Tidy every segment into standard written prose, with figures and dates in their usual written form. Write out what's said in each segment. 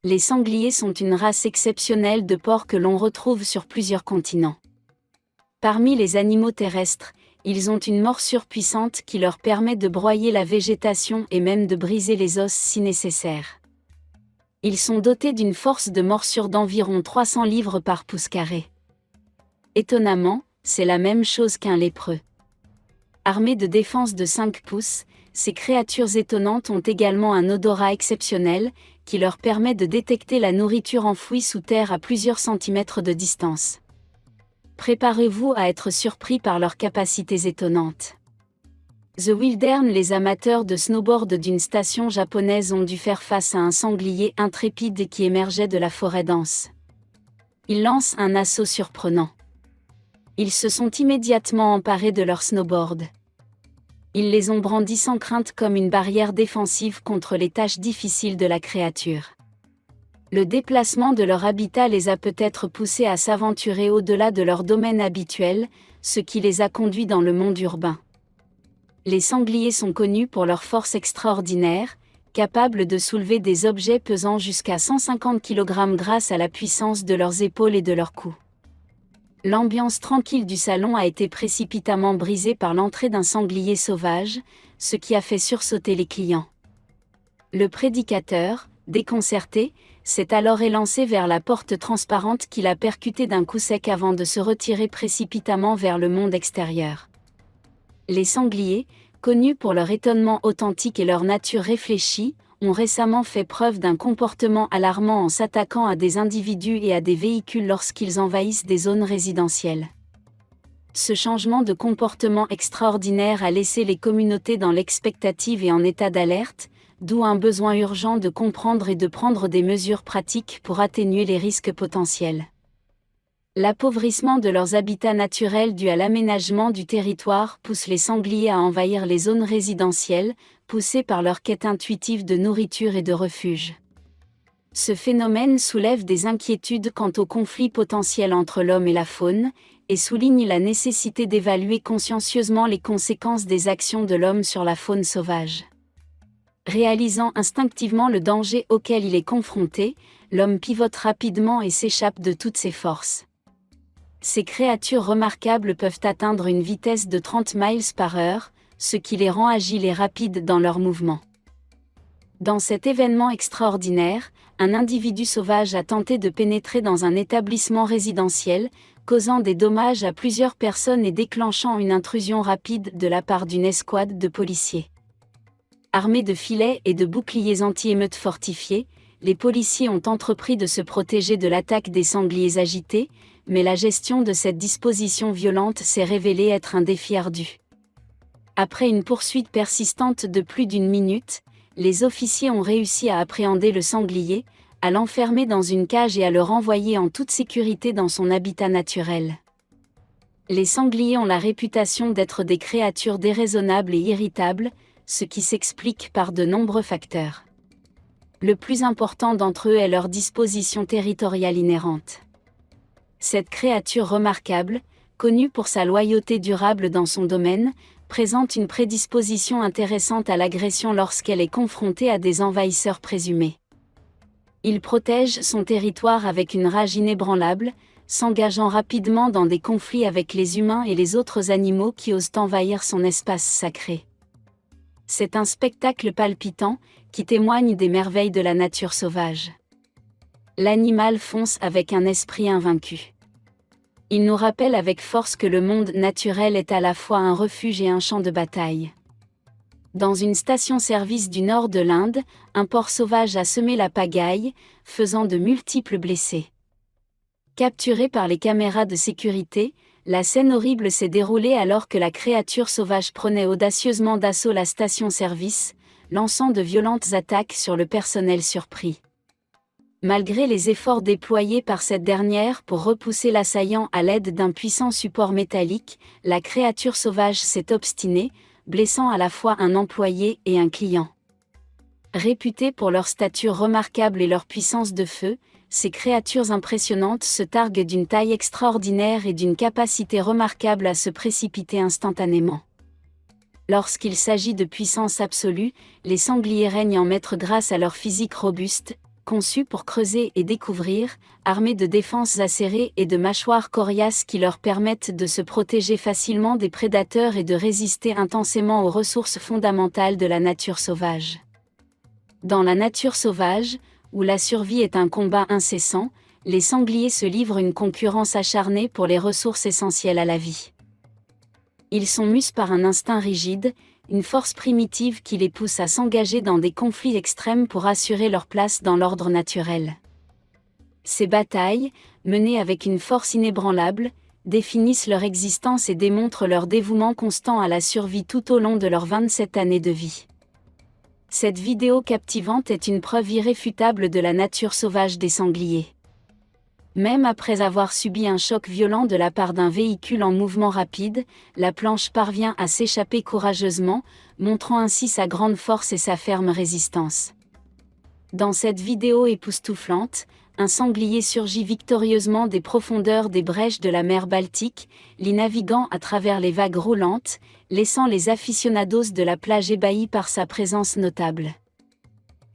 Les sangliers sont une race exceptionnelle de porcs que l'on retrouve sur plusieurs continents. Parmi les animaux terrestres, ils ont une morsure puissante qui leur permet de broyer la végétation et même de briser les os si nécessaire. Ils sont dotés d'une force de morsure d'environ 300 livres par pouce carré. Étonnamment, c'est la même chose qu'un lépreux. Armés de défenses de 5 pouces, ces créatures étonnantes ont également un odorat exceptionnel, qui leur permet de détecter la nourriture enfouie sous terre à plusieurs centimètres de distance. Préparez-vous à être surpris par leurs capacités étonnantes. The Wildern. Les amateurs de snowboard d'une station japonaise ont dû faire face à un sanglier intrépide qui émergeait de la forêt dense. Il lance un assaut surprenant. Ils se sont immédiatement emparés de leur snowboard. Ils les ont brandis sans crainte comme une barrière défensive contre les tâches difficiles de la créature. Le déplacement de leur habitat les a peut-être poussés à s'aventurer au-delà de leur domaine habituel, ce qui les a conduits dans le monde urbain. Les sangliers sont connus pour leur force extraordinaire, capables de soulever des objets pesant jusqu'à 150 kg grâce à la puissance de leurs épaules et de leur cou. L'ambiance tranquille du salon a été précipitamment brisée par l'entrée d'un sanglier sauvage, ce qui a fait sursauter les clients. Le prédicateur, déconcerté, s'est alors élancé vers la porte transparente qu'il a percutée d'un coup sec avant de se retirer précipitamment vers le monde extérieur. Les sangliers, connus pour leur étonnement authentique et leur nature réfléchie, ont récemment fait preuve d'un comportement alarmant en s'attaquant à des individus et à des véhicules lorsqu'ils envahissent des zones résidentielles. Ce changement de comportement extraordinaire a laissé les communautés dans l'expectative et en état d'alerte, d'où un besoin urgent de comprendre et de prendre des mesures pratiques pour atténuer les risques potentiels. L'appauvrissement de leurs habitats naturels dû à l'aménagement du territoire pousse les sangliers à envahir les zones résidentielles, poussés par leur quête intuitive de nourriture et de refuge. Ce phénomène soulève des inquiétudes quant au conflit potentiel entre l'homme et la faune, et souligne la nécessité d'évaluer consciencieusement les conséquences des actions de l'homme sur la faune sauvage. Réalisant instinctivement le danger auquel il est confronté, l'homme pivote rapidement et s'échappe de toutes ses forces. Ces créatures remarquables peuvent atteindre une vitesse de 30 miles par heure, ce qui les rend agiles et rapides dans leurs mouvements. Dans cet événement extraordinaire, un individu sauvage a tenté de pénétrer dans un établissement résidentiel, causant des dommages à plusieurs personnes et déclenchant une intrusion rapide de la part d'une escouade de policiers. Armés de filets et de boucliers anti-émeutes fortifiés, les policiers ont entrepris de se protéger de l'attaque des sangliers agités, mais la gestion de cette disposition violente s'est révélée être un défi ardu. Après une poursuite persistante de plus d'une minute, les officiers ont réussi à appréhender le sanglier, à l'enfermer dans une cage et à le renvoyer en toute sécurité dans son habitat naturel. Les sangliers ont la réputation d'être des créatures déraisonnables et irritables, ce qui s'explique par de nombreux facteurs. Le plus important d'entre eux est leur disposition territoriale inhérente. Cette créature remarquable, connue pour sa loyauté durable dans son domaine, présente une prédisposition intéressante à l'agression lorsqu'elle est confrontée à des envahisseurs présumés. Il protège son territoire avec une rage inébranlable, s'engageant rapidement dans des conflits avec les humains et les autres animaux qui osent envahir son espace sacré. C'est un spectacle palpitant, qui témoigne des merveilles de la nature sauvage. L'animal fonce avec un esprit invaincu. Il nous rappelle avec force que le monde naturel est à la fois un refuge et un champ de bataille. Dans une station-service du nord de l'Inde, un porc sauvage a semé la pagaille, faisant de multiples blessés. Capturé par les caméras de sécurité, la scène horrible s'est déroulée alors que la créature sauvage prenait audacieusement d'assaut la station-service, lançant de violentes attaques sur le personnel surpris. Malgré les efforts déployés par cette dernière pour repousser l'assaillant à l'aide d'un puissant support métallique, la créature sauvage s'est obstinée, blessant à la fois un employé et un client. Réputés pour leur stature remarquable et leur puissance de feu, ces créatures impressionnantes se targuent d'une taille extraordinaire et d'une capacité remarquable à se précipiter instantanément. Lorsqu'il s'agit de puissance absolue, les sangliers règnent en maître grâce à leur physique robuste, conçus pour creuser et découvrir, armés de défenses acérées et de mâchoires coriaces qui leur permettent de se protéger facilement des prédateurs et de résister intensément aux ressources fondamentales de la nature sauvage. Dans la nature sauvage, où la survie est un combat incessant, les sangliers se livrent une concurrence acharnée pour les ressources essentielles à la vie. Ils sont mus par un instinct rigide, une force primitive qui les pousse à s'engager dans des conflits extrêmes pour assurer leur place dans l'ordre naturel. Ces batailles, menées avec une force inébranlable, définissent leur existence et démontrent leur dévouement constant à la survie tout au long de leurs 27 années de vie. Cette vidéo captivante est une preuve irréfutable de la nature sauvage des sangliers. Même après avoir subi un choc violent de la part d'un véhicule en mouvement rapide, la planche parvient à s'échapper courageusement, montrant ainsi sa grande force et sa ferme résistance. Dans cette vidéo époustouflante, un sanglier surgit victorieusement des profondeurs des brèches de la mer Baltique, l'y naviguant à travers les vagues roulantes, laissant les aficionados de la plage ébahis par sa présence notable.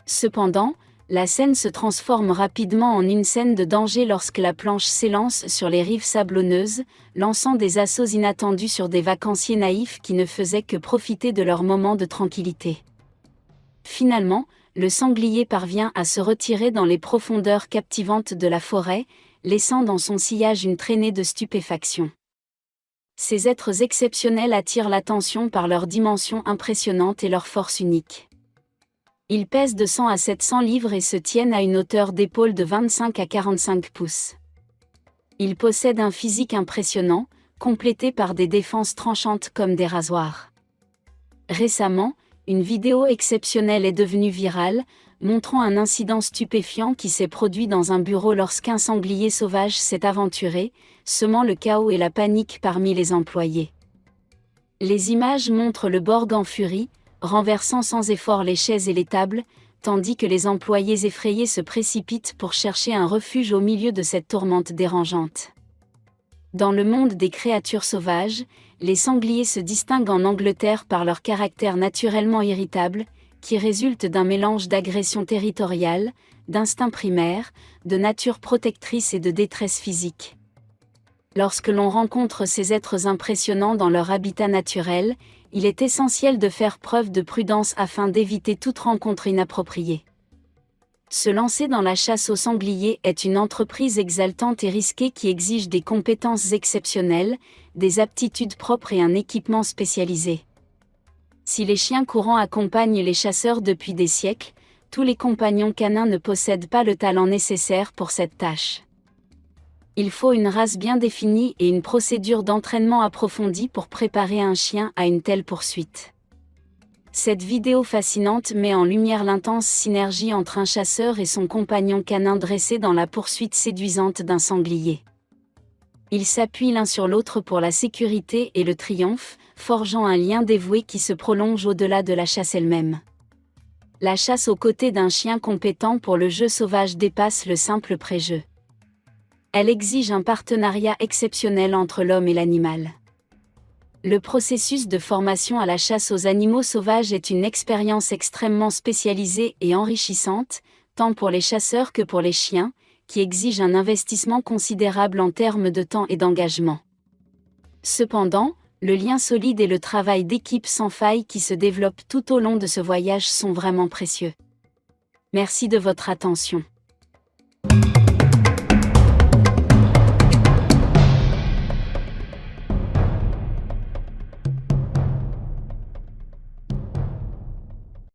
Cependant, la scène se transforme rapidement en une scène de danger lorsque la planche s'élance sur les rives sablonneuses, lançant des assauts inattendus sur des vacanciers naïfs qui ne faisaient que profiter de leur moment de tranquillité. Finalement, le sanglier parvient à se retirer dans les profondeurs captivantes de la forêt, laissant dans son sillage une traînée de stupéfaction. Ces êtres exceptionnels attirent l'attention par leur dimension impressionnante et leur force unique. Ils pèsent de 100 à 700 livres et se tiennent à une hauteur d'épaule de 25 à 45 pouces. Ils possèdent un physique impressionnant, complété par des défenses tranchantes comme des rasoirs. Récemment, une vidéo exceptionnelle est devenue virale, montrant un incident stupéfiant qui s'est produit dans un bureau lorsqu'un sanglier sauvage s'est aventuré, semant le chaos et la panique parmi les employés. Les images montrent le Borg en furie, renversant sans effort les chaises et les tables, tandis que les employés effrayés se précipitent pour chercher un refuge au milieu de cette tourmente dérangeante. Dans le monde des créatures sauvages, les sangliers se distinguent en Angleterre par leur caractère naturellement irritable, qui résulte d'un mélange d'agression territoriale, d'instinct primaire, de nature protectrice et de détresse physique. Lorsque l'on rencontre ces êtres impressionnants dans leur habitat naturel, il est essentiel de faire preuve de prudence afin d'éviter toute rencontre inappropriée. Se lancer dans la chasse aux sangliers est une entreprise exaltante et risquée qui exige des compétences exceptionnelles, des aptitudes propres et un équipement spécialisé. Si les chiens courants accompagnent les chasseurs depuis des siècles, tous les compagnons canins ne possèdent pas le talent nécessaire pour cette tâche. Il faut une race bien définie et une procédure d'entraînement approfondie pour préparer un chien à une telle poursuite. Cette vidéo fascinante met en lumière l'intense synergie entre un chasseur et son compagnon canin dressé dans la poursuite séduisante d'un sanglier. Ils s'appuient l'un sur l'autre pour la sécurité et le triomphe, forgeant un lien dévoué qui se prolonge au-delà de la chasse elle-même. La chasse aux côtés d'un chien compétent pour le jeu sauvage dépasse le simple pré-jeu. Elle exige un partenariat exceptionnel entre l'homme et l'animal. Le processus de formation à la chasse aux animaux sauvages est une expérience extrêmement spécialisée et enrichissante, tant pour les chasseurs que pour les chiens, qui exige un investissement considérable en termes de temps et d'engagement. Cependant, le lien solide et le travail d'équipe sans faille qui se développent tout au long de ce voyage sont vraiment précieux. Merci de votre attention.